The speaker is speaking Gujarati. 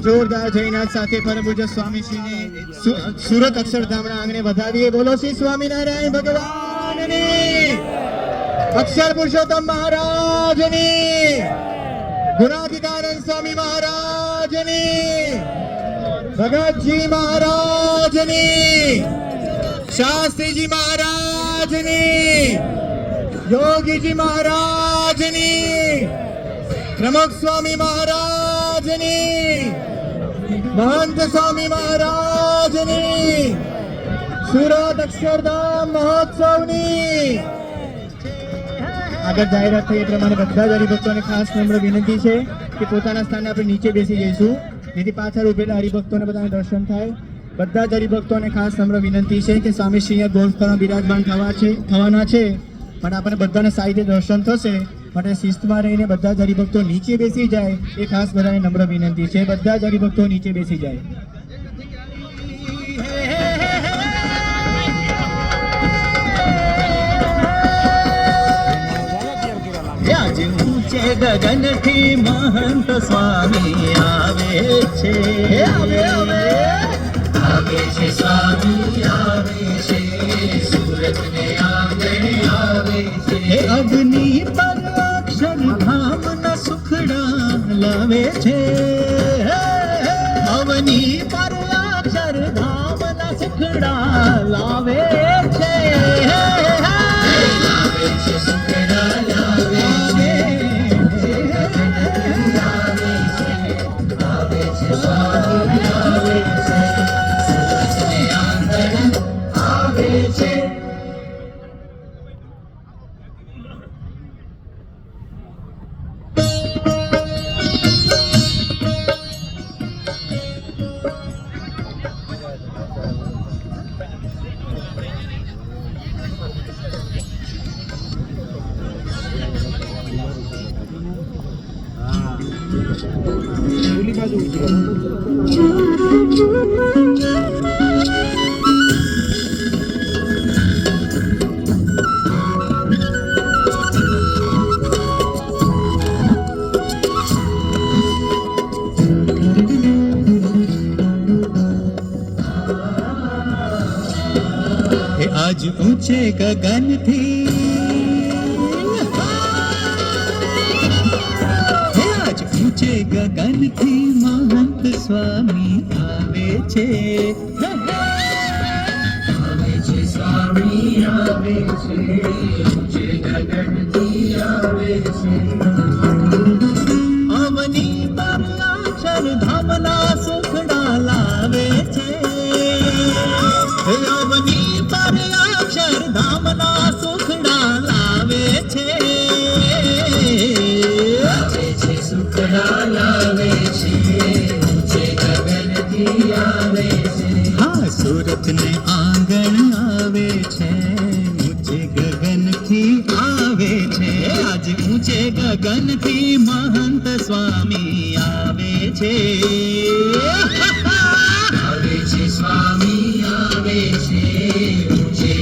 જોરદાર જયનાથ સાથે પરમ પૂજ્ય સ્વામીશ્રીને સુરત અક્ષરધામના આંગણે વધાવીએ. બોલો શ્રી સ્વામિનારાયણ ભગવાનની, અક્ષર પુરુષોત્તમ મહારાજની, ગુણાતીતાનંદ સ્વામી મહારાજની, ભગતજી મહારાજની, શાસ્ત્રીજી મહારાજની, યોગીજી મહારાજની, પ્રમુખ સ્વામી મહારાજની, મહંત સ્વામી મહારાજની, સુરત અક્ષરધામ મહોત્સવની. આગળ જાહેરાત થઈ એ પ્રમાણે બધા જ હરિભક્તોને ખાસ નમ્ર વિનંતી છે કે પોતાના સ્થાને આપણે નીચે બેસી જઈશું, જેથી પાછળ ઉભેલા હરિભક્તોને બધાને દર્શન થાય. બધા જ હરિભક્તોને ખાસ નમ્ર વિનંતી છે કે સ્વામીશ્રી ગોલ્ફમાં બિરાજમાન થવાના છે, પણ આપણને બધાને સાહિત્ય દર્શન થશે, માટે શિસ્તમાં રહીને બધા જ હરિભક્તો નીચે બેસી જાય એ ખાસ બધાને નમ્ર વિનંતી છે. બધા જ હરિભક્તો નીચે બેસી જાય. ગગન થી મહંત સ્વામી આવે છે, આવે છે સ્વામી આવે છે, સુરત ને આંગણે આવે છે. અગ્નિ પર અક્ષરધામ ના સુખડા લાવે છે, અવની પર અક્ષરધામ ના સુખડા લાવે છે, લાવે છે સુખડા લાવે છે. आज ऊंचे गगन थी, आज ऊंचे गगन थी महंत स्वामी आवे छे, आवे छे स्वामी आवे छे, ऊंचे गगन थी आवे छे. अवनी पर अक्षरधाम ना सुखड़ा लावे छे, अवनी પર અક્ષરધામના સુખડા લાવે છે, લાવે છે સુખડા લાવે છે, ઊંચે ગગનથી આવે છે. હા, સુરતને આંગણ આવે છે, ઊંચે ગગનથી આવે છે. આજે ઊંચે ગગનથી મહંત સ્વામી આવે છે, આવે છે સ્વામી આવે છે, ઊંચે